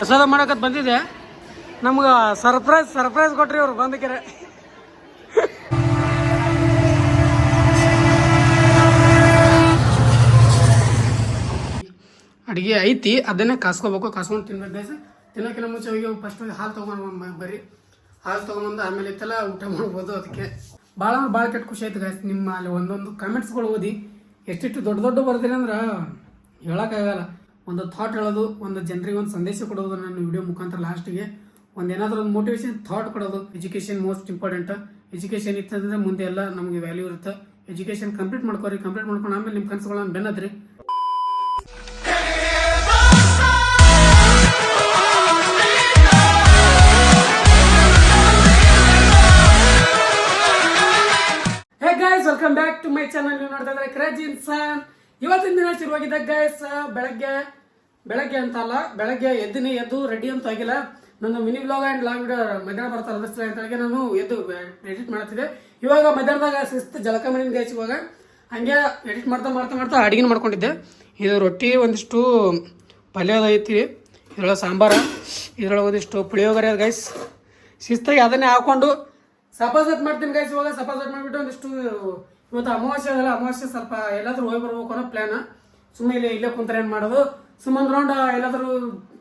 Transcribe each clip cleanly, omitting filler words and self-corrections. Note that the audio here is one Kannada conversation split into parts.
ಪ್ರಸಾದ ಮಾಡಕತ್ ಬಂದಿದೆ. ನಮ್ಗೆ ಸರ್ಪ್ರೈಸ್ ಕೊಟ್ರಿ ಅವ್ರು ಬಂದಕೆರೆ. ಅಡುಗೆ ಐತಿ, ಅದನ್ನೇ ಕಾಸ್ಕೋಬೇಕು. ಕಾಸ್ಕೊಂಡು ತಿನ್ಬೇಕು ಗೈಸ್. ತಿನ್ನೋಕ್ಕಿಂತ ಮುಂಚೆ ಹೋಗಿ ಫಸ್ಟ್ ಹಾಲು ತೊಗೊಂಡು ಬರ್ರಿ. ಹಾಲು ತೊಗೊಂಬಂದು ಆಮೇಲೆ ಇತ್ತೆಲ್ಲ ಊಟ ಮಾಡ್ಬೋದು. ಅದಕ್ಕೆ ಭಾಳ ಕೆಟ್ಟ ಖುಷಿ ಆಯ್ತು ಗೈಸ್. ನಿಮ್ಮ ಅಲ್ಲಿ ಒಂದೊಂದು ಕಮೆಂಟ್ಸ್ಗಳು ಓದಿ ಎಷ್ಟೆಷ್ಟು ದೊಡ್ಡ ಬರ್ತೀರಿ ಅಂದ್ರೆ ಹೇಳೋಕ್ಕಾಗಲ್ಲ. ಒಂದು ಥಾಟ್ ಹೇಳೋದು, ಒಂದು ಜನರಿಗೆ ಒಂದು ಸಂದೇಶ ಕೊಡೋದು ನನ್ನ ವಿಡಿಯೋ ಮುಖಾಂತರ. ಲಾಸ್ಟಿಗೆ ಏನಾದರೂ ಒಂದು ಮೋಟಿವೇಶನ್ ಥಾಟ್ ಕೊಡೋದು. Education most important. ಎಜುಕೇಷನ್ ಇತ್ತಂದ್ರೆ ಮುಂದೆ ಎಲ್ಲ ನಮಗೆ ವ್ಯಾಲ್ಯೂ ಇರುತ್ತೆ. ಎಜುಕೇಷನ್ ಕಂಪ್ಲೀಟ್ ಮಾಡ್ಕೊಂಡು ಆಮೇಲೆ ನಿಮ್ಮ ಕನಸುಗಳನ್ನ ಬೆನ್ನದ್ರಿ. Welcome back to my channel. ನೀವು ನೋಡ್ತಾ ಇದ್ರೆ ಕ್ರೇಜಿ ಇನ್ಸಾನ್. ಇವತ್ತಿನ ದಿನ ಶುರುವಾಗಿದೆ ಗೈಸ್. ಬೆಳಗ್ಗೆ ಅಂತಲ್ಲ, ಬೆಳಗ್ಗೆ ಎದ್ದು ರೆಡಿ ಅಂತ ಆಗಿಲ್ಲ. ನನ್ನ mini blog and log video ಮಧ್ಯಾಹ್ನ ಬರ್ತಾರೆ ಅನ್ನಿಸ್ತಾರೆ ಅಂತ ನಾನು ಎದ್ದು ಎಡಿಟ್ ಮಾಡ್ತಿದ್ದೆ. ಇವಾಗ ಮಧ್ಯಾಹ್ನದಾಗ ಶಿಸ್ತು ಜಲಕ ಮಾಡಿನ ಗೈಸ್. ಇವಾಗ ಹಂಗೆ ಎಡಿಟ್ ಮಾಡ್ತಾ ಅಡುಗೆ ಮಾಡ್ಕೊಂಡಿದ್ದೆ. ಇದು ರೊಟ್ಟಿ, ಒಂದಿಷ್ಟು ಪಲ್ಯ ಐತಿ, ಇದ್ರೊಳಗೆ ಸಾಂಬಾರ, ಇದ್ರೊಳಗೆ ಒಂದಿಷ್ಟು ಪುಳಿಯೋಗರೆ ಅದು ಗೈಸ್. ಶಿಸ್ತಾಗಿ ಅದನ್ನೇ ಹಾಕೊಂಡು ಸಪಾಸಟ್ ಮಾಡ್ತೀನಿ ಗೈಸ್. ಇವಾಗ ಸಪಾಸಟ್ ಮಾಡಿಬಿಟ್ಟು ಒಂದಿಷ್ಟು ಇವತ್ತು ಅಮಾವಾಸ್ಯೆ ಅದಲ್ಲ, ಅಮಾವಾಸ್ಯೆ ಸ್ವಲ್ಪ ಎಲ್ಲಾದ್ರೂ ಹೋಗಿ ಬರ್ಬೇಕು ಅನ್ನೋ ಪ್ಲಾನ್. ಸುಮ್ಮನೆ ಇಲ್ಲೇ ಕುಂತಾರೆ ಏನು ಮಾಡೋದು, ಸುಮ್ಮನೆ ರೌಂಡ್ ಎಲ್ಲಾದ್ರೂ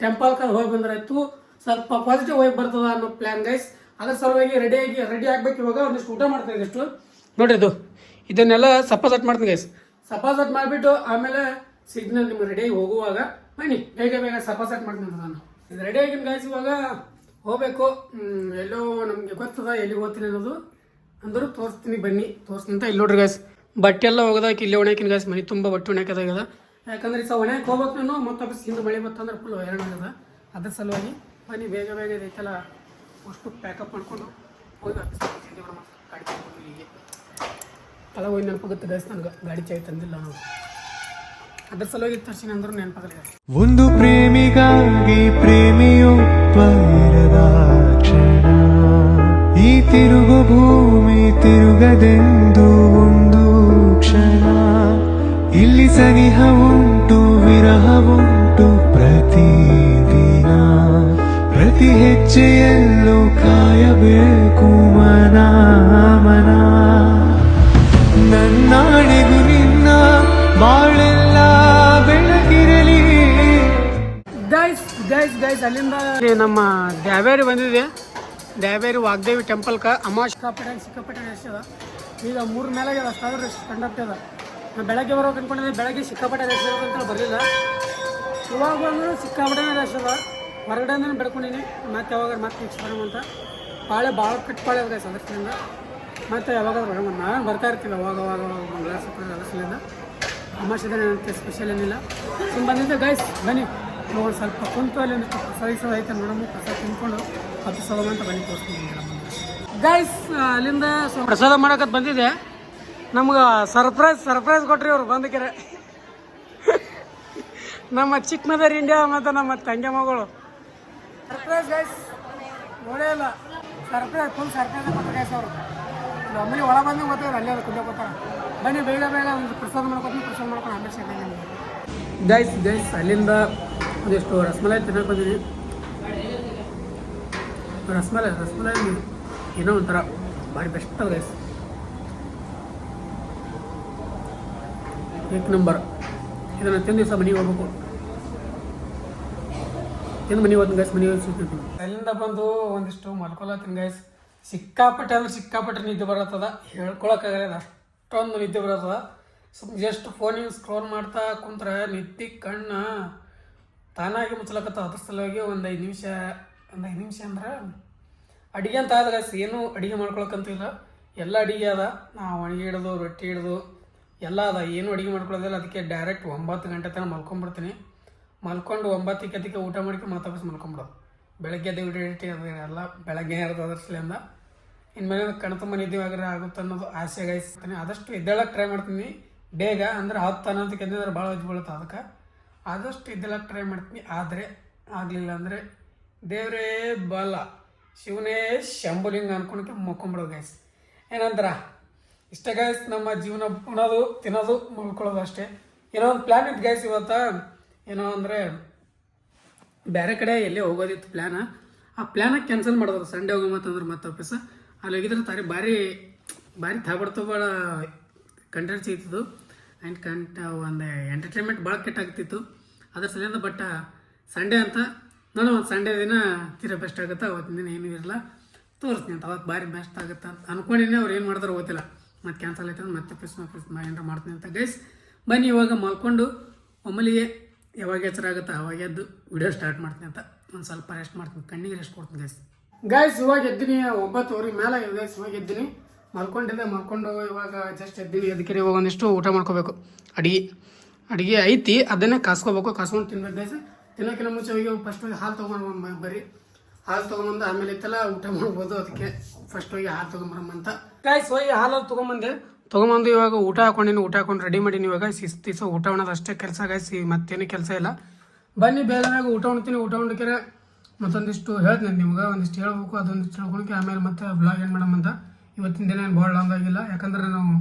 ಟೆಂಪಲ್ ಹೋಗಿ ಬಂದ್ರಾಯ್ತು, ಸ್ವಲ್ಪ ಪಾಸಿಟಿವ್ ಹೋಗಿ ಬರ್ತದ ಅನ್ನೋ ಪ್ಲಾನ್ ಗೈಸ್. ಅದ್ರ ಸಲುವಾಗಿ ರೆಡಿ ಆಗ್ಬೇಕು. ಇವಾಗ ಒಂದಿಷ್ಟು ಊಟ ಮಾಡ್ತೀನಿ. ಇದಿಷ್ಟು ನೋಡ್ರಿ, ಇದನ್ನೆಲ್ಲ ಸಪಾಸಟ್ ಮಾಡ್ತೀನಿ ಗೈಸ್. ಸಪಾಸಟ್ ಮಾಡಿಬಿಟ್ಟು ಆಮೇಲೆ ಸಿಗ್ನಲ್ ನಿಮ್ಗೆ ರೆಡಿಯಾಗಿ ಹೋಗುವಾಗ ಬನ್ನಿ ಬೇಗ ಸಪಾಸಟ್ ಮಾಡ್ತೀನಿ ನಾನು. ಇದು ರೆಡಿ ಆಗಿನ ಗೈಸ್. ಇವಾಗ ಹೋಗ್ಬೇಕು. ಎಲ್ಲೋ ನಮಗೆ ಗೊತ್ತದ ಎಲ್ಲಿಗೆ ಹೋಗ್ತೀನಿ ಅನ್ನೋದು. ಅಂದರೂ ತೋರಿಸ್ತೀನಿ ಬನ್ನಿ, ತೋರಿಸ್ತೀನಿ. ಇಲ್ಲಿ ನೋಡ್ರಿ ಗೈಸ್, ಬಟ್ಟೆ ಎಲ್ಲ ಹೋಗೋದಕ್ಕೆ ಇಲ್ಲಿ ಒಣಕಿನ ಗೈಸ್. ಮನೆ ತುಂಬ ಬಟ್ಟೆ ಒಣಕದಾಗದ. ಯಾಕಂದ್ರೆ ಈ ಒಣಕ್ಕೆ ಹೋಗ್ಬೇಕು ನಾನು. ಮತ್ತೆ ಹಿಂದೆ ಮಳೆ ಬರ್ತಂದ್ರೆ ಫುಲ್ ಹೈರಾಣ ಆಗದ. ಅದ್ರ ಸಲುವಾಗಿ ಬನ್ನಿ ಬೇಗ ಇದೈತೆಲ್ಲ ಅಷ್ಟು ಪ್ಯಾಕಪ್ ಮಾಡ್ಕೊಂಡು ಹೋಗಿ ಗಾಡಿ ತಗೊಂಡು ಇಲ್ಲಿಗೆ ತಲೆ ಹೋಗಿ ನೆನಪಾಗುತ್ತೆ ಗೈಸ್. ನನಗೆ ಗಾಡಿ ಚಾಯ್ ತಂದಿಲ್ಲ ನಾವು. ಅದ್ರ ಸಲುವಾಗಿ ತರ್ಸಿನಿ ಅಂದ್ರೂ ನೆನಪಾಗಲ್ಲ. ಒಂದು ಪ್ರೇಮಿಗಾಗಿ ಪ್ರೇಮಿಯೊಬ್ಬರದ ಕ್ಷಣ, ಈ ತಿರುಗು ಭೂಮಿ ತಿರುಗದೆಂದು ಒಂದು ಕ್ಷಣ, ಇಲ್ಲಿ ಸನಿಹ ಉಂಟು ವಿರಹ ಉಂಟು ಪ್ರತಿದಿನ, ಪ್ರತಿ ಹೆಜ್ಜೆಯಲ್ಲೂ ಕಾಯಬೇಕು ಮನ ನನ್ನಾಣೆಗೂ ನಿನ್ನ ಬಾಳೆಲ್ಲ ಬೆಳಗಿರಲಿ. ಗೈಸ್ ಅಲ್ಲಿಂದ ನಮ್ಮ ದ್ಯಾವೇರಿ ಬಂದಿದೆ. ದ್ಯಾವೇರಿ ವಾಗ್ದೇವಿ ಟೆಂಪಲ್ಕ ಅಮಾವಾಸ್ಯೆ ಸಿಕ್ಕಾಪಟ್ಟೆ ರಶ್ ಅದ. ಈಗ 3 ಮೇಲೆ ಅಷ್ಟಾದ್ರೂ ರಶ್ ಕಂಡಕ್ಟ್ ಅದ. ನಾನು ಬೆಳಗ್ಗೆ ಬರೋಕೆ ಅನ್ಕೊಂಡಿದ್ದೆ, ಬೆಳಗ್ಗೆ ಸಿಕ್ಕಾಪಟ್ಟೆ ರಶ್ ಅಂತ ಬರಲಿಲ್ಲ. ಇವಾಗ ಬಂದರೂ ಸಿಕ್ಕಾಪಟ್ಟೆ ರಶ್ ಅದ. ಹೊರಗಡೆ ಅಂದ್ರೆ ಬೆಳ್ಕೊಂಡಿನಿ. ಮತ್ತೆ ಯಾವಾಗ ನೆಕ್ಸ್ಟ್ ಬರೋಣ ಅಂತ. ಭಾಳ ಕಟ್ಪಾಳೆ ಅದ ಗೈಸ್. ಅದರಿಂದ ಮತ್ತೆ ಯಾವಾಗಾದ್ರೂ ಬರೋಣ. ನಾವೇನು ಬರ್ತಾ ಇರ್ತೀವಿ ಅವಾಗ ಅಲಸಲಿಂದ. ಅಮಾವಾಸ್ಯೆ ಏನಂತೆ ಸ್ಪೆಷಲ್ ಏನಿಲ್ಲ. ಸುಮ್ಮನೆ ಬಂದಿದ್ದೆ ಗೈಸ್. ಬನ್ನಿ ನೋಡಿ ಸ್ವಲ್ಪ ಕುಂತು ಅಲ್ಲಿ ಒಂದಿಷ್ಟು ಪ್ರಸಾದ ಐತೆ ನೋಡಮ್ಮ. ಪ್ರಸಾದ ತಿನ್ಕೊಂಡು ಹತ್ತು ಸಲ ಅಂತ ಬನ್ನಿ ತೋರಿಸ್ತೀನಿ ಗೈಸ್. ಅಲ್ಲಿಂದ ಪ್ರಸಾದ ಮಾಡಕತ್ ಬಂದಿದೆ. ನಮ್ಗೆ ಸರ್ಪ್ರೈಸ್ ಕೊಟ್ರಿ ಅವ್ರು ಬಂದಕೆರೆ. ನಮ್ಮ ಚಿಕ್ಕ ಮದರ್ ಇಂಡಿಯಾ ಮತ್ತು ನಮ್ಮ ತಂಗಿ ಮಗಳು ಸರ್ಪ್ರೈಸ್ ಗೈಸ್. ನೋಡೇ ಇಲ್ಲ, ಫುಲ್ ಸರ್ಪ್ರೈಸ್ ಕೊಟ್ಟರು ಗೈಸ್ ಅವರು. ಆಮೇಲೆ ಒಳ ಬಂದು ಗೊತ್ತಾಗ ಅಲ್ಲೇ ಅದು ಕುಂದೆ ಗೊತ್ತಾರ. ಬನ್ನಿ ಬೇಗ ಒಂದು ಪ್ರಸಾದ ಮಾಡ್ಕೊಂಡು ಆಮೇಲೆ ಸಿಗ್ತೀನಿ ಗೈಸ್. ಅಲ್ಲಿಂದ ಒಂದಿಷ್ಟು ರಸಮಲೈ ತಿನ್ನಕ್ಕೆ ಬಂದೀನಿ. ರಸಮಲೈ ಏನೋ ಒಂಥರ ಭಾರಿ ಬೆಸ್ಟ್ ಅದ ಗೈಸ್. ಏಕ್ ನಂಬರ್. ಇದನ್ನು ತಿಂದು ದಿವಸ ಮನೆಗೆ ಹೋಗ್ಬೇಕು. ತಿಂದು ಮನೆಗೆ ಹೋಗ್ತೀನಿ ಗೈಸ್. ಮನೆಗೆ ಸಿಗ್ತೀನಿ. ಅಲ್ಲಿಂದ ಬಂದು ಒಂದಿಷ್ಟು ಮಲ್ಕೊಳತ್ತೀನಿ ಗೈಸ್. ಸಿಕ್ಕಾಪಟ್ಟೆ ನಿದ್ದೆ ಬರತ್ತದ. ಹೇಳ್ಕೊಳಕ್ಕಾಗಲ್ಲ, ಅಷ್ಟೊಂದು ನಿದ್ದೆ ಬರತ್ತದ. ಜಸ್ಟ್ ಫೋನಿಗೆ ಸ್ಕ್ರೋಲ್ ಮಾಡ್ತಾ ಕುಂತ್ರೆ ನಿದ್ದೆ ಕಣ್ಣು ತಾನಾಗಿ ಮುಚ್ಚಲಕತ್ತ. ಅದ್ರ ಸಲುವಾಗಿ ಒಂದು 5 ನಿಮಿಷ ಅಂದ್ರೆ ಅಡುಗೆ ಅಂತ ಆದ ಗೈಸ್. ಏನು ಅಡುಗೆ ಮಾಡ್ಕೊಳಕ್ಕಂತಿಲ್ಲ, ಎಲ್ಲ ಅಡುಗೆ ಅದ. ನಾವು ಒಣಗಿ ಹಿಡಿದು ರೊಟ್ಟಿ ಹಿಡಿದು ಎಲ್ಲ ಅದ. ಏನು ಅಡುಗೆ ಮಾಡ್ಕೊಳ್ಳೋದಿಲ್ಲ. ಅದಕ್ಕೆ ಡೈರೆಕ್ಟ್ 9 ಗಂಟೆ ತನಕ ಮಲ್ಕೊಂಡ್ಬಿಡ್ತೀನಿ. ಮಲ್ಕೊಂಡು 9 ಊಟ ಮಾಡ್ಕೊಂಡು ಮಾತಾಡ್ಸಿ ಮಲ್ಕೊಂಬಿಡೋದು. ಬೆಳಗ್ಗೆ ಎದ್ದು ಎಲ್ಲ ಬೆಳಗ್ಗೆ ಇರೋದು. ಅದ್ರ ಸಲಿಂದ ಇನ್ಮೇಲೆ ಕಣ್ತುಂಬ ನಿದ್ದೆವಾಗ್ರೆ ಆಗುತ್ತೆ ಅನ್ನೋದು ಆಸೆ ಗೈಸ್. ಆದಷ್ಟು ಎದ್ದೇಳಕ್ಕೆ ಟ್ರೈ ಮಾಡ್ತೀನಿ ಬೇಗ. ಅಂದ್ರೆ 10 ಅನ್ನೋದಕ್ಕೆ ಎದ್ದಿದ್ರೆ ಭಾಳ ಹೊಜ್ಜು ಬೀಳುತ್ತೆ. ಅದಕ್ಕೆ ಆದಷ್ಟು ಎದ್ದೇಳಕ್ಕೆ ಟ್ರೈ ಮಾಡ್ತೀನಿ. ಆದರೆ ಆಗಲಿಲ್ಲ ಅಂದರೆ ದೇವರೇ ಬಲ, ಶಿವನೇ ಶಂಭುಲಿಂಗ ಅನ್ಕೊಳಕ್ಕೆ ಮುಕ್ಕೊಂಬಿಡೋದು ಗೈಸ್. ಏನಂತಾರ ಇಷ್ಟ ಗೈಸ್. ನಮ್ಮ ಜೀವನ ಉಣೋದು ತಿನ್ನೋದು ಮಲ್ಕೊಳ್ಳೋದು ಅಷ್ಟೇ. ಏನೋ ಒಂದು ಪ್ಲ್ಯಾನ್ ಇತ್ತು ಗೈಸ್ ಇವತ್ತು. ಏನೋ ಅಂದರೆ ಬೇರೆ ಕಡೆ ಎಲ್ಲೇ ಹೋಗೋದಿತ್ತು ಪ್ಲ್ಯಾನ. ಆ ಪ್ಲ್ಯಾನ ಕ್ಯಾನ್ಸಲ್ ಮಾಡಿದ್ರು. ಸಂಡೇ ಹೋಗಮತ್ತಂದ್ರೆ ಮತ್ತೆ ಆಫೀಸ್ ಅಲ್ಲಿ ಹೋಗಿದ್ರೆ ತಾರಿ ಭಾರಿ ಭಾರಿ ತಾಬಡ್ತೋಬಾಳ ಕಂಟೆಂಟ್ ಸಿಗ್ತಿತ್ತು ಆ್ಯಂಡ್ ಒಂದು ಎಂಟರ್ಟೈನ್ಮೆಂಟ್ ಭಾಳ ಕೆಟ್ಟಾಗ್ತಿತ್ತು ಅದ್ರ ಸಲಿಂದ. ಬಟ್ ಸಂಡೇ ಅಂತ ನಾನು ಒಂದು ಸಂಡೇ ದಿನ ತೀರಾ ಬೆಸ್ಟ್ ಆಗುತ್ತೆ. ಅವತ್ತಿನ ದಿನ ಏನೂ ಇರಲ್ಲ, ತೋರಿಸ್ತೀನಿ ಅಂತ. ಅವತ್ತು ಭಾರಿ ಬೆಸ್ಟ್ ಆಗುತ್ತೆ ಅಂತ ಅನ್ಕೊಂಡಿನಿ. ಅವ್ರು ಏನು ಮಾಡ್ತಾರೋ ಗೊತ್ತಿಲ್ಲ, ಮತ್ತೆ ಕ್ಯಾನ್ಸಲ್ ಆಯ್ತು ಅಂದ್ರೆ ಮತ್ತೆ ಆಫೀಸ್ ಏನಾರ ಮಾಡ್ತೀನಿ ಅಂತ. ಗೈಸ್ ಬನ್ನಿ ಇವಾಗ ಮಲ್ಕೊಂಡು ಒಮ್ಮಲಿಗೆ ಯಾವಾಗ ಎಚ್ಚರ ಆಗುತ್ತೆ ಅವಾಗ ಎದ್ದು ವಿಡಿಯೋ ಸ್ಟಾರ್ಟ್ ಮಾಡ್ತೀನಿ ಅಂತ. ಒಂದು ಸ್ವಲ್ಪ ರೆಸ್ಟ್ ಮಾಡ್ತೀನಿ, ಕಣ್ಣಿಗೆ ರೆಸ್ಟ್ ಕೊಡ್ತೀನಿ ಗೈಸ್. ಇವಾಗ ಎದ್ದೀನಿ 9:00 ಮೇಲೆ ಗೈಸ್. ಇವಾಗ ಎದ್ದೀನಿ, ಮಲ್ಕೊಂಡು ಇವಾಗ ಜಸ್ಟ್ ಎದ್ದೀನಿ. ಅದಕ್ಕೆ ಇವಾಗ ಒಂದಿಷ್ಟು ಊಟ ಮಾಡ್ಕೋಬೇಕು. ಅಡಿಗೆ ಐತಿ, ಅದನ್ನೇ ಕಾಸ್ಕೋಬೇಕು, ಕಾಸ್ಕೊಂಡು ತಿನ್ಬೇಕು ಗೈಸ್. ತಿನ್ನೋಕ್ಕಿಂತ ಮುಂಚೆ ಹೋಗಿ ಫಸ್ಟ್ ಹೋಗಿ ಹಾಲು ತೊಗೊಂಡು ಬರೀ ಹಾಲು ತೊಗೊಂಬಂದು ಆಮೇಲೆ ಇತ್ತಲ್ಲ ಊಟ ಮಾಡ್ಬೋದು. ಅದಕ್ಕೆ ಫಸ್ಟ್ ಹೋಗಿ ಹಾಲು ತೊಗೊಂಬರಮ್ಮಂತ ಗೈಸ್. ಹೋಗಿ ಹಾಲು ತೊಗೊಂಬಂದು ಇವಾಗ ಊಟ ಹಾಕೊಂಡು ರೆಡಿ ಮಾಡೀನಿ. ಇವಾಗ ಶಿಸ್ತಿಸೋ ಊಟ ಉಣ್ಣೋದು ಅಷ್ಟೇ ಕೆಲಸ ಗೈಸ್, ಮತ್ತೇನು ಕೆಲಸ ಇಲ್ಲ. ಬನ್ನಿ ಬೇಗನಾಗ ಊಟ ಉಣ್ತೀನಿ. ಊಟ ಉಣ್ಕಿರೆ ಮತ್ತೊಂದಿಷ್ಟು ಹೇಳ್ತೀನಿ ನಿಮ್ಗೆ, ಒಂದಿಷ್ಟು ಹೇಳ್ಬೇಕು, ಅದೊಂದಿಷ್ಟು ಹೇಳ್ಕೊಳಕ್ಕೆ ಆಮೇಲೆ ಮತ್ತೆ ಬ್ಲಾಗ್ ಏನು ಮಾಡಮ್ಮಂತ. ಇವತ್ತಿನ ದಿನ ಏನು ಭಾಳ ಲಾಂಗ್ ಆಗಿಲ್ಲ, ಯಾಕಂದ್ರೆ ನಾವು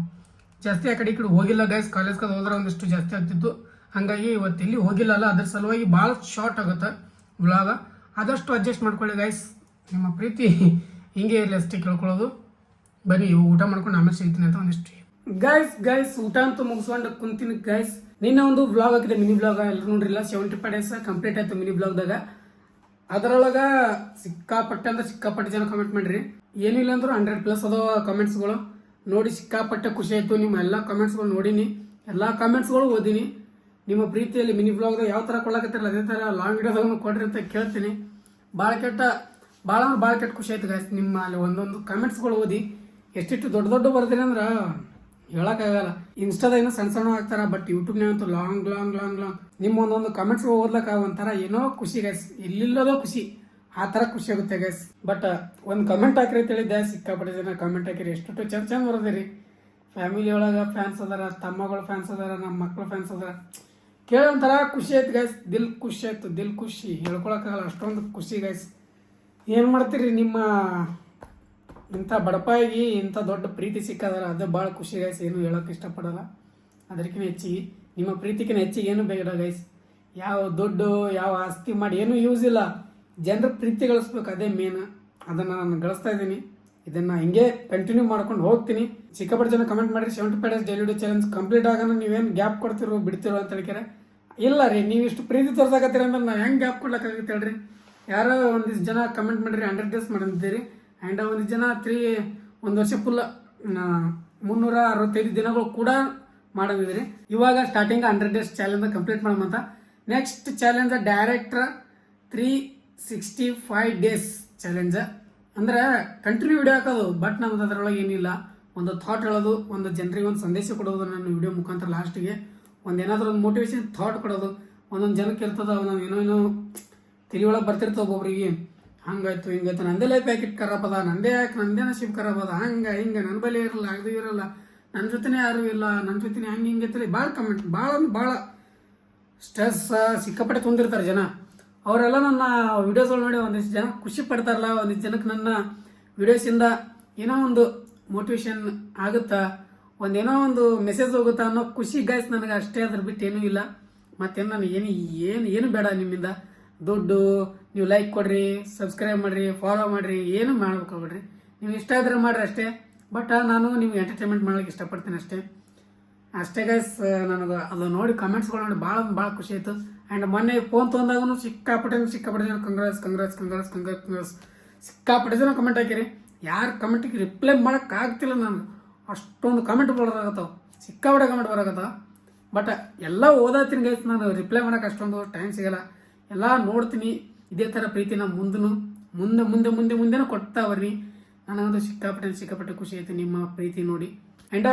ಜಾಸ್ತಿ ಆ ಕಡೆ ಹೋಗಿಲ್ಲ ಗೈಸ್. ಕಾಲೇಜ್ಗೆ ಹೋದ್ರೆ ಒಂದಿಷ್ಟು ಜಾಸ್ತಿ ಆಗ್ತಿತ್ತು, ಹಾಗಾಗಿ ಇವತ್ತು ಎಲ್ಲಿ ಹೋಗಿಲ್ಲ ಅಲ್ಲ, ಅದ್ರ ಸಲುವಾಗಿ ಭಾಳ ಶಾರ್ಟ್ ಆಗುತ್ತೆ ಬ್ಲಾಗ. ಆದಷ್ಟು ಅಡ್ಜಸ್ಟ್ ಮಾಡ್ಕೊಳ್ಳಿ ಗೈಸ್. ನಿಮ್ಮ ಪ್ರೀತಿ ಹಿಂಗೆ ಇರಲಿ ಅಷ್ಟೇ ಕೇಳ್ಕೊಳ್ಳೋದು. ಬನ್ನಿ ಊಟ ಮಾಡ್ಕೊಂಡು ಆಮೇಲೆ ಸಿಗ್ತೀನಿ ಅಂತ ಒಂದಿಷ್ಟು ಗೈಸ್. ಊಟ ಅಂತೂ ಮುಗಿಸ್ಕೊಂಡು ಕುಂತೀನಿ ಗೈಸ್. ನಿನ್ನೆ ಒಂದು ಬ್ಲಾಗ್ ಹಾಕಿದೆ, ಮಿನಿ ಬ್ಲಾಗ್. ಎಲ್ಲರೂ ನೋಡ್ರಿಲ್ಲ, 75 days ಕಂಪ್ಲೀಟ್ ಆಯ್ತು ಮಿನಿ ಬ್ಲಾಗ್ದಾಗ. ಅದರೊಳಗೆ ಸಿಕ್ಕಾಪಟ್ಟೆ ಜನ ಕಮೆಂಟ್ ಮಾಡ್ರಿ. ಏನಿಲ್ಲ ಅಂದ್ರೂ 100+ ಅದಾವ ಕಮೆಂಟ್ಸ್ಗಳು. ನೋಡಿ ಸಿಕ್ಕಾಪಟ್ಟೆ ಖುಷಿ ಆಯಿತು. ನಿಮ್ಮ ಎಲ್ಲ ಕಮೆಂಟ್ಸ್ಗಳು ನೋಡೀನಿ, ಎಲ್ಲ ಕಮೆಂಟ್ಸ್ಗಳು ಓದಿನಿ. ನಿಮ್ಮ ಪ್ರೀತಿಯಲ್ಲಿ ಮಿನಿ ಬ್ಲಾಗ್ದಾಗ ಯಾವ ಥರ ಕೊಡಕತ್ತಿರಲ್ಲ ಅದೇ ಥರ ಲಾಂಗ್ ವಿಡಿಯೋದಾಗ ಕೊಡ್ರಿ ಅಂತ ಕೇಳ್ತೀನಿ. ಭಾಳ ಕೆಟ್ಟ ಖುಷಿ ಆಯ್ತು ಗೈಸ್. ನಿಮ್ಮ ಅಲ್ಲಿ ಒಂದೊಂದು ಕಮೆಂಟ್ಸ್ಗಳು ಓದಿ ಎಷ್ಟಿಷ್ಟು ದೊಡ್ಡ ಬರ್ತೀನಿ ಅಂದ್ರೆ ಹೇಳೋಕ್ಕಾಗಲ್ಲ. ಇನ್ಸ್ಟಾದಾಗ ಸಣ್ಣ ಆಗ್ತಾರ, ಬಟ್ ಯೂಟ್ಯೂಬ್ನಾಗಂತೂ ಲಾಂಗ್ ನಿಮ್ಮ ಒಂದೊಂದು ಕಮೆಂಟ್ಸ್ಗಳು ಓದ್ಲಕ್ಕ ಒಂಥರ ಏನೋ ಖುಷಿ ಗೈಸ್, ಎಲ್ಲಿಲ್ಲದೋ ಖುಷಿ, ಆ ಥರ ಖುಷಿ ಆಗುತ್ತೆ ಗೈಸ್. ಬಟ್ ಒಂದು ಕಮೆಂಟ್ ಹಾಕಿರಿ ಅಂತ ಹೇಳಿದ್ದೆ, ಸಿಕ್ಕಾಪಟ್ಟೆ ಜನ ಕಮೆಂಟ್ ಹಾಕಿರಿ. ಎಷ್ಟು ಚಂದ ಬರೋದಿರಿ. ಫ್ಯಾಮಿಲಿ ಒಳಗೆ ಫ್ಯಾನ್ಸ್ ಅದಾರ, ತಮ್ಮಗಳು ಫ್ಯಾನ್ಸ್ ಅದಾರ, ನಮ್ಮ ಮಕ್ಳು ಫ್ಯಾನ್ಸ್ ಅದಾರ. ಕೇಳೋ ಒಂಥರ ಖುಷಿ ಆಯ್ತು ಗೈಸ್. ದಿಲ್ ಖುಷಿ ಹೇಳ್ಕೊಳಕ್ಕಾಗಲ್ಲ, ಅಷ್ಟೊಂದು ಖುಷಿ ಗೈಸ್. ಏನು ಮಾಡ್ತೀರಿ, ನಿಮ್ಮ ಇಂಥ ಬಡಪಾಯಿಗೆ ಇಂಥ ದೊಡ್ಡ ಪ್ರೀತಿ ಸಿಕ್ಕದಲ್ಲ, ಅದು ಭಾಳ ಖುಷಿ ಗೈಸ್. ಏನು ಹೇಳೋಕೆ ಇಷ್ಟಪಡಲ್ಲ. ಅದಕ್ಕಿಂತ ಹೆಚ್ಚಿಗೆ ನಿಮ್ಮ ಪ್ರೀತಿಗಿನ ಹೆಚ್ಚಿಗೆ ಏನು ಬೇಡ ಗೈಸ್. ಯಾವ ದುಡ್ಡು ಯಾವ ಆಸ್ತಿ ಮಾಡಿ ಏನೂ ಯೂಸ್ ಇಲ್ಲ, ಜನರ ಪ್ರೀತಿ ಗಳಿಸ್ಬೇಕು, ಅದೇ ಮೇನ್. ಅದನ್ನು ನಾನು ಗಳಿಸ್ತಾ ಇದ್ದೀನಿ. ಇದನ್ನು ಹಿಂಗೆ ಕಂಟಿನ್ಯೂ ಮಾಡ್ಕೊಂಡು ಹೋಗ್ತೀನಿ. ಸಿಕ್ಕಾಪಟ್ಟೆ ಜನ ಕಮೆಂಟ್ ಮಾಡಿರಿ 75 days daily video challenge complete ಆಗೋಣ ನೀವೇನು ಗ್ಯಾಪ್ ಕೊಡ್ತಿರೋ ಬಿಡ್ತಿರೋ ಅಂತ ಹೇಳ್ತಾರೆ. ಇಲ್ಲ ರೀ, ನೀವು ಇಷ್ಟು ಪ್ರೀತಿ ತೋರ್ಸಾಕತ್ತೀರಿ ಅಂದ್ರೆ ನಾವು ಹೆಂಗೆ ಗ್ಯಾಪ್ ಕೊಡ್ಲಿಕ್ಕಾಗುತ್ತೆ ಹೇಳ್ರಿ. ಯಾರೋ ಒಂದಿಷ್ಟು ಜನ ಕಮೆಂಟ್ ಮಾಡಿರಿ 100 days ಮಾಡಿದ್ದೀರಿ, ಆ್ಯಂಡ್ ಒಂದಿಷ್ಟು ಜನ 1 ವರ್ಷ ಫುಲ್ 365 ದಿನಗಳು ಕೂಡ ಮಾಡಿದ್ರಿ. ಇವಾಗ ಸ್ಟಾರ್ಟಿಂಗ್ 100 days ಚಾಲೆಂಜ್ ಕಂಪ್ಲೀಟ್ ಮಾಡಮಂತ. Next challenge direct 365 days challenge. ಅಂದ್ರೆ ಕಂಟಿನ್ಯೂ ವಿಡಿಯೋ ಹಾಕೋದು, ಬಟ್ ನಮ್ದು ಅದರೊಳಗೆ ಏನಿಲ್ಲ. ಒಂದು ಥಾಟ್ ಹೇಳೋದು, ಒಂದು ಜನರಿಗೆ ಒಂದು ಸಂದೇಶ ಕೊಡೋದು ನನ್ನ ವಿಡಿಯೋ ಮುಖಾಂತರ. ಲಾಸ್ಟಿಗೆ ಏನಾದರೂ ಒಂದು ಮೋಟಿವೇಶನ್ ಥಾಟ್ ಕೊಡೋದು. ಒಂದೊಂದು ಜನಕ್ಕೆ ಇರ್ತದ, ಒಂದೊಂದು ಏನೋ ತಿಳಿಯೊಳಗೆ ಬರ್ತಿರ್ತವೆ ಒಬ್ಬೊಬ್ರಿಗೆ. ಹಂಗಾಯ್ತು ಹಿಂಗಾಯ್ತು, ನಂದೇ ಲೈಫ್ ಪ್ಯಾಕೆಟ್ ಖರಾಬ್ ಅದ, ನಂದೇ ನಸೀಬ್ ಖರಾಬ್ ಅದ, ಹಿಂಗೆ ನನ್ನ ಬಳಿ ಇರಲ್ಲ, ಅದು ಇರಲ್ಲ, ನನ್ನ ಜೊತೆನೇ ಯಾರೂ ಇಲ್ಲ, ನನ್ನ ಜೊತೆನೇ ಹಿಂಗೆ ಅಂತೇಳಿ ಭಾಳ ಕಮೆಂಟ್, ಭಾಳ ಸ್ಟ್ರೆಸ್ ಸಿಕ್ಕಾಪಟ್ಟೆ ತೊಂದಿರ್ತಾರೆ ಜನ. ಅವರೆಲ್ಲ ನನ್ನ ವಿಡಿಯೋಸ್ಗಳು ನೋಡಿ ಒಂದಿಷ್ಟು ಜನ ಖುಷಿ ಪಡ್ತಾರಲ್ಲ, ಒಂದಿಷ್ಟು ಜನಕ್ಕೆ ನನ್ನ ವಿಡಿಯೋಸಿಂದ ಏನೋ ಒಂದು ಮೋಟಿವೇಶನ್ ಆಗುತ್ತಾ, ಏನೋ ಒಂದು ಮೆಸೇಜ್ ಹೋಗುತ್ತಾ ಅನ್ನೋ ಖುಷಿ ಗೈಸ್ ನನಗೆ ಅಷ್ಟೇ. ಅದ್ರ ಬಿಟ್ಟು ಏನೂ ಇಲ್ಲ. ಮತ್ತೇನು ನಾನು ಏನು ಬೇಡ ನಿಮ್ಮಿಂದ. ದುಡ್ಡು ನೀವು ಲೈಕ್ ಕೊಡ್ರಿ, ಸಬ್ಸ್ಕ್ರೈಬ್ ಮಾಡಿರಿ, ಫಾಲೋ ಮಾಡಿರಿ, ಏನು ಮಾಡ್ಬೇಕು ಹೋಗ್ಬಿಡ್ರಿ. ನೀವು ಇಷ್ಟ ಇದ್ರೆ ಮಾಡಿರಿ ಅಷ್ಟೇ. ಬಟ್ ನಾನು ನಿಮ್ಗೆ ಎಂಟರ್ಟೈನ್ಮೆಂಟ್ ಮಾಡೋಕ್ಕೆ ಇಷ್ಟಪಡ್ತೀನಿ ಅಷ್ಟೇ ಗೈಸ್. ನನಗೆ ಅದು ನೋಡಿ ಕಮೆಂಟ್ಸ್ಗಳು ನೋಡಿ ಭಾಳ ಖುಷಿ ಆಯಿತು. ಆ್ಯಂಡ್ ಮೊನ್ನೆ ಫೋನ್ ತೊಗೊಂಡಾಗೂ ಸಿಕ್ಕಾಪಟ್ಟೆ ಜನ ಕಂಗ್ರಾಟ್ಸ್ ಸಿಕ್ಕಾಪಟ್ಟೆ ಜನ ಕಮೆಂಟ್ ಹಾಕಿರಿ. ಯಾರು ಕಮೆಂಟಿಗೆ ರಿಪ್ಲೈ ಮಾಡೋಕ್ಕಾಗ್ತಿಲ್ಲ ನನಗೆ, ಅಷ್ಟೊಂದು ಕಮೆಂಟ್ ಬರೋದಾಗತ್ತವ, ಸಿಕ್ಕಾಪಟ್ಟೆ ಕಮೆಂಟ್ ಬರೋಕತ್ತಾವ. ಬಟ್ ಎಲ್ಲ ಓದಾತೀನಿ ಗೈಸ್, ನಾನು ರಿಪ್ಲೈ ಮಾಡೋಕೆ ಅಷ್ಟೊಂದು ಟೈಮ್ ಸಿಗಲ್ಲ. ಎಲ್ಲ ನೋಡ್ತೀನಿ. ಇದೇ ಥರ ಪ್ರೀತಿನ ಮುಂದೆ ಕೊಡ್ತಾ ಬರ್ರಿ. ನನಗಂತೂ ಸಿಕ್ಕಾಪಟ್ಟೆ ಖುಷಿ ಆಯ್ತು ನಿಮ್ಮ ಪ್ರೀತಿ ನೋಡಿ. ಆ್ಯಂಡ್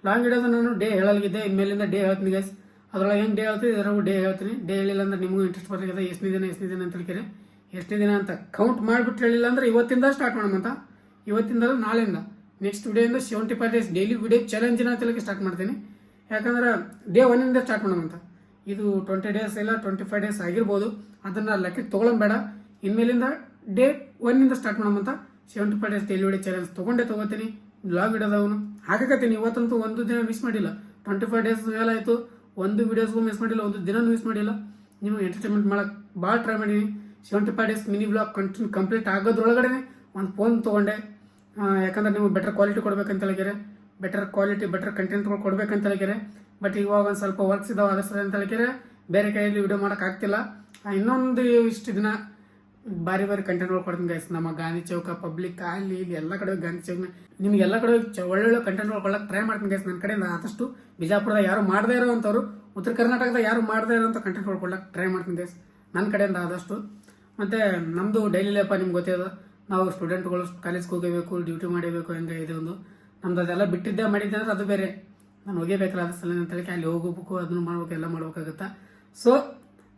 ಲಾಂಗ್ ವಿಡಿಯೋಸ್ ನಾನು ಡೇ ಹೇಳಲ್ಗಿದ್ದೆ, ಇನ್ಮೇಲಿಂದ ಡೇ ಹೇಳ್ತೀನಿ ಗೈಸ್. ಅದ್ರೊಳಗೆ ಹೆಂಗೆ ಡೇ ಹೇಳ್ತೀನಿ ಇದ್ರಾಗೂ ಡೇ ಹೇಳ್ತೀನಿ. ಡೇ ಹೇಳಿಲ್ಲ ಅಂದ್ರೆ ನಿಮಗೂ ಇಂಟ್ರೆಸ್ಟ್ ಬರ್ತದೆ. ಎಷ್ಟನೇ ದಿನ ಅಂತ ಹೇಳ್ತಾರೆ, ಎಷ್ಟನೇ ದಿನ ಅಂತ ಕೌಂಟ್ ಮಾಡಿಬಿಟ್ಟು ಹೇಳಿಲ್ಲ ಅಂದ್ರೆ ಇವತ್ತಿಂದ ಸ್ಟಾರ್ಟ್ ಮಾಡೋಣಂತ. ಇವತ್ತಿಂದ ನಾಳೆಯಿಂದ ನೆಕ್ಸ್ಟ್ ವಿಡಿಯೋಯಿಂದ 75 days ಡೈಲಿ ವಿಡಿಯೋ ಚಾಲೆಂಜಿನ ಅಂತೇಳಿ ಸ್ಟಾರ್ಟ್ ಮಾಡ್ತೀನಿ. ಯಾಕಂದ್ರೆ ಡೇ 1 ಸ್ಟಾರ್ಟ್ ಮಾಡೋಣಂತ. ಇದು 20 days ಇಲ್ಲ 25 days ಆಗಿರ್ಬೋದು, ಅದನ್ನು ಲೆಕ್ಕಕ್ಕೆ ತೊಗೊಳಂಬೇಡ. ಇನ್ಮೇಲಿಂದ ಡೇ 1 ಸ್ಟಾರ್ಟ್ ಮಾಡೋಣಂತ. 75 days ಡೈಲಿ ವಿಡಿಯೋ ಚಾಲೆಂಜ್ ತೊಗೊಂತೀನಿ. ಬ್ಲಾಗ್ ವಿಡಿಯೋದವನು ಹಾಕಕತ್ತೀನಿ. ಇವತ್ತಂತೂ ಒಂದು ದಿನ ಮಿಸ್ ಮಾಡಿಲ್ಲ. 25 days ಮೇಲಾಯಿತು, ಒಂದು ವಿಡಿಯೋಸ್ಗೂ ಮಿಸ್ ಮಾಡಿಲ್ಲ, ಒಂದು ದಿನ ಮಿಸ್ ಮಾಡಿಲ್ಲ. ನಿಮಗೆ ಎಂಟರ್ಟೈನ್ಮೆಂಟ್ ಮಾಡಕ್ಕೆ ಭಾಳ ಟ್ರೈ ಮಾಡೀನಿ. 75 ಡೇಸ್ ಮಿನಿ ಬ್ಲಾಗ್ ಕಂಪ್ಲೀಟ್ ಆಗೋದ್ರೊಳಗಡೆ ಒಂದು ಫೋನ್ ತೊಗೊಂಡೆ. ಯಾಕಂದ್ರೆ ನೀವು ಬೆಟರ್ ಕ್ವಾಲಿಟಿ ಕೊಡ್ಬೇಕಂತ ಹೇಳಿದ್ರೆ, ಬೆಟರ್ ಕಂಟೆಂಟ್ಗಳು ಕೊಡ್ಬೇಕಂತ ಹೇಳಿದ್ರೆ. ಬಟ್ ಇವಾಗ ಒಂದು ಸ್ವಲ್ಪ ವರ್ಕ್ಸ್ ಇದಾವೆ ಅದರ ಅಂತ ಹೇಳಿದ್ರೆ ಬೇರೆ ಕೈಯಲ್ಲಿ ವಿಡಿಯೋ ಮಾಡೋಕ್ಕಾಗ್ತಿಲ್ಲ. ಇನ್ನೊಂದು ಇಷ್ಟು ದಿನ ಭಾರಿ ಕಂಟೆಂಟ್ಗಳು ಕೊಡ್ತೀನಿ ಗೈಸ್. ನಮ್ಮ ಗಾಂಧಿ ಚೌಕ ಪಬ್ಲಿಕ್ ಅಲ್ಲಿ ಇಲ್ಲಿ ಎಲ್ಲ ಕಡೆ ಗಾಂಧಿ ಚೌಕ ನಿಮ್ಗೆ ಎಲ್ಲ ಕಡೆ ಒಳ್ಳೊಳ್ಳೆ ಕಂಟೆಂಟ್ಗಳು ಕೊಡಕ್ಕೆ ಟ್ರೈ ಮಾಡ್ತೀನಿ ಗೈಸ್. ನನ್ನ ಕಡೆಯಿಂದ ಆದಷ್ಟು ಬಿಜಾಪುರದ ಯಾರು ಮಾಡದೇ ಇರೋವಂಥವ್ರು, ಉತ್ತರ ಕರ್ನಾಟಕದ ಯಾರು ಮಾಡದೇ ಇರೋಂಥ ಕಂಟೆಂಟ್ಗಳು ಕೊಡಕ್ಕೆ ಟ್ರೈ ಮಾಡ್ತೀನಿ ಗೈಸ್ ನನ್ನ ಕಡೆಯಿಂದ ಆದಷ್ಟು. ಮತ್ತು ನಮ್ಮದು ಡೈಲಿ ಲೈಫ್ ನಿಮ್ಗೆ ಗೊತ್ತಿದೆ, ನಾವು ಸ್ಟೂಡೆಂಟ್ಗಳು ಕಾಲೇಜ್ಗೆ ಹೋಗಬೇಕು, ಡ್ಯೂಟಿ ಮಾಡಬೇಕು ಅಂದರೆ ಇದೆ ಒಂದು ನಮ್ದು. ಅದೆಲ್ಲ ಬಿಟ್ಟಿದ್ದೆ ಮಾಡಿದ್ದೆ ಅಂದ್ರೆ ಅದು ಬೇರೆ, ನಾನು ಹೋಗಬೇಕಲ್ಲ ಅದ್ರ ಸಲ ಅಂತೇಳಿ ಅಲ್ಲಿ ಹೋಗಬೇಕು, ಅದನ್ನು ಮಾಡ್ಬೇಕು, ಎಲ್ಲ ಮಾಡ್ಬೇಕಾಗತ್ತಾ. ಸೊ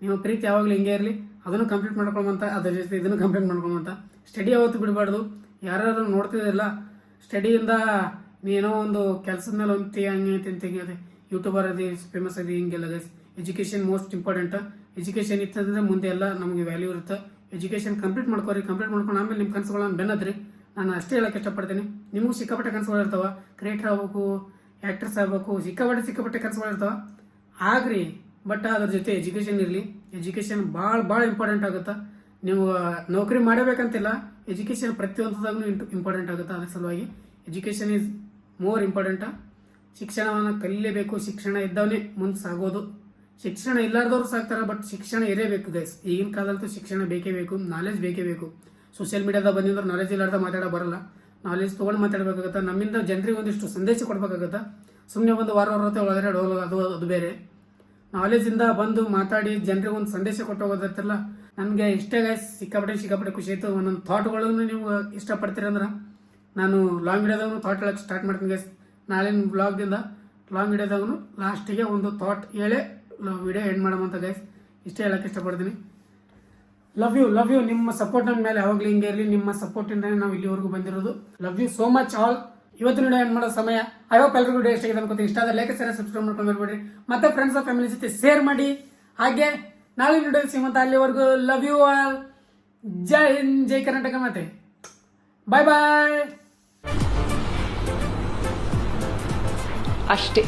ನೀವು ಪ್ರೀತಿ ಯಾವಾಗಲೂ ಹಿಂಗೆ ಇರಲಿ, ಅದನ್ನು ಕಂಪ್ಲೀಟ್ ಮಾಡ್ಕೊಳಂತ, ಅದ್ರ ಜೊತೆ ಇದನ್ನು ಕಂಪ್ಲೀಟ್ ಮಾಡ್ಕೊಳಂತ. ಸ್ಟಡಿ ಯಾವತ್ತು ಬಿಡಬಾರ್ದು. ಯಾರು ನೋಡ್ತಿದ್ದಿಲ್ಲ ಸ್ಟಡಿಯಿಂದ ನೀನೋ ಒಂದು ಕೆಲಸದ ಮೇಲೆ ಒಂದು ಹಂಗೆ ತಿಂತಿಂಗೆ ಯೂಟ್ಯೂಬರ್ ಅದು ಫೇಮಸ್ ಅದು ಹಿಂಗೆಲ್ಲ guys. Education most important. Education ಇತ್ತಂದ್ರೆ ಮುಂದೆ ಎಲ್ಲ ನಮಗೆ ವ್ಯಾಲ್ಯೂ ಇರುತ್ತೆ. ಎಜುಕೇಷನ್ ಕಂಪ್ಲೀಟ್ ಮಾಡ್ಕೊಂಡು ಆಮೇಲೆ ನಿಮ್ಮ ಕನಸುಗಳನ್ನ ಬೆನ್ನದ್ರಿ. ನಾನು ಅಷ್ಟೇ ಹೇಳಕ್ಕೆ ಇಷ್ಟಪಡ್ತೀನಿ. ನಿಮಗೂ ಸಿಕ್ಕಾಪಟ್ಟೆ ಕನಸುಗಳು ಇರ್ತಾವ, ಕ್ರಿಯೇಟರ್ ಆಗ್ಬೇಕು, ಆ್ಯಕ್ಟರ್ಸ್ ಆಗಬೇಕು, ಸಿಕ್ಕಾಪಟ್ಟೆ ಕನಸುಗಳು ಇರ್ತಾವ ಆಗ್ರಿ. ಬಟ್ ಅದ್ರ ಜೊತೆ ಎಜುಕೇಷನ್ ಇರಲಿ. ಎಜುಕೇಷನ್ ಭಾಳ ಇಂಪಾರ್ಟೆಂಟ್ ಆಗುತ್ತೆ. ನೀವು ನೌಕರಿ ಮಾಡಬೇಕಂತಿಲ್ಲ, ಎಜುಕೇಷನ್ ಪ್ರತಿಯೊಂದದಾಗೂ ಇಂಪಾರ್ಟೆಂಟ್ ಆಗುತ್ತೆ. ಅದ್ರ ಸಲುವಾಗಿ ಎಜುಕೇಷನ್ ಈಸ್ ಮೋರ್ ಇಂಪಾರ್ಟೆಂಟ್. ಶಿಕ್ಷಣವನ್ನು ಕಲಿಯಲೇಬೇಕು. ಶಿಕ್ಷಣ ಇದ್ದವನೇ ಮುಂದೆ ಸಾಗೋದು. ಶಿಕ್ಷಣ ಇಲ್ಲಾರ್ದವ್ರು ಸಾಕ್ತಾರೆ, ಬಟ್ ಶಿಕ್ಷಣ ಇರಬೇಕು ಗೈಸ್. ಈಗಿನ ಕಾಲದಂತೂ ಶಿಕ್ಷಣ ಬೇಕೇ ಬೇಕು, ನಾಲೆಜ್ ಬೇಕೇ ಬೇಕು. ಸೋಷಿಯಲ್ ಮೀಡಿಯಾದಾಗ ಬಂದಿದ್ರೆ ನಾಲೆಜ್ ಇಲ್ಲಾರ್ದ ಮಾತಾಡೋ ಬರಲ್ಲ. ನಾಲೆಜ್ ತೊಗೊಂಡು ಮಾತಾಡಬೇಕಾಗತ್ತೆ. ನಮ್ಮಿಂದ ಜನರಿಗೆ ಒಂದಿಷ್ಟು ಸಂದೇಶ ಕೊಡ್ಬೇಕಾಗತ್ತೆ. ಸುಮ್ಮನೆ ಒಂದು ವಾರ ಒಳಗಡೆ ಅದು ಬೇರೆ. ನಾಲೆಜಿಂದ ಬಂದು ಮಾತಾಡಿ ಜನರಿಗೆ ಒಂದು ಸಂದೇಶ ಕೊಟ್ಟು ಹೋಗೋದಿರ್ತಲ್ಲ, ನನಗೆ ಇಷ್ಟೇ ಗೈಸ್. ಸಿಕ್ಕಾಪಟ್ಟೆ ಖುಷಿ ಆಯಿತು. ಒಂದೊಂದು ಥಾಟ್ಗಳನ್ನು ನೀವು ಇಷ್ಟಪಡ್ತೀರಂದ್ರೆ ನಾನು ಲಾಂಗ್ ವಿಡಿಯೋದಾಗೂ ಥಾಟ್ ಹೇಳಕ್ಕೆ ಸ್ಟಾರ್ಟ್ ಮಾಡ್ತೀನಿ ಗೈಸ್. ನಾಳಿನ ಬ್ಲಾಗ್ದಿಂದ ಲಾಂಗ್ ವಿಡಿಯೋದಾಗೂ ಲಾಸ್ಟಿಗೆ ಒಂದು ಥಾಟ್ ಹೇಳೇ ವಿಡಿಯೋ ಎಂಡ್ ಮಾಡೋವಂಥ ಗೈಸ್. ಇಷ್ಟೇ ಹೇಳಕ್ಕೆ ಇಷ್ಟಪಡ್ತೀನಿ. Love you. ನಿಮ್ಮ ಸಪೋರ್ಟ್ ನನ್ನ ಮೇಲೆ ಯಾವಾಗಲೂ ಹಿಂಗೆ ಇರಲಿ. ನಿಮ್ಮ ಸಪೋರ್ಟಿಂದನೇ ನಾವು ಇಲ್ಲಿವರೆಗೂ ಬಂದಿರೋದು. Love you so much all. ಇವತ್ತಿನ ವಿಡಿಯೋ ಎಂಡ್ ಮಾಡೋ ಸಮಯ. ಐ ಹೋಪ್ ಎಲ್ಲರಿಗೂ ವಿಡಿಯೋ ಇಷ್ಟ ಆಗಿದೆ ಅನ್ಕೋತೀನಿ. ಇಷ್ಟ ಆದರೆ ಲೈಕ್ ಸಬ್ಸ್ಕ್ರೈಬ್ ಮಾಡ್ಕೊಂಡು ಬರ್ಬೇಡ್ರಿ. ಮತ್ತೆ ಫ್ರೆಂಡ್ಸ್ ಆಫ್ ಫ್ಯಾಮಿಲಿ ಜೊತೆ ಶೇರ್ ಮಾಡಿ. ಹಾಗೆ ನಾಳೆ ವಿಡಿಯೋ ಸಿಗುವಂತ ಅಲ್ಲಿವರೆಗೂ ಲವ್ ಯು ಆಲ್. ಜೈ ಹಿಂದ್, ಜೈ ಕರ್ನಾಟಕ. ಮತ್ತೆ ಬಾಯ್. ಅಷ್ಟೇ.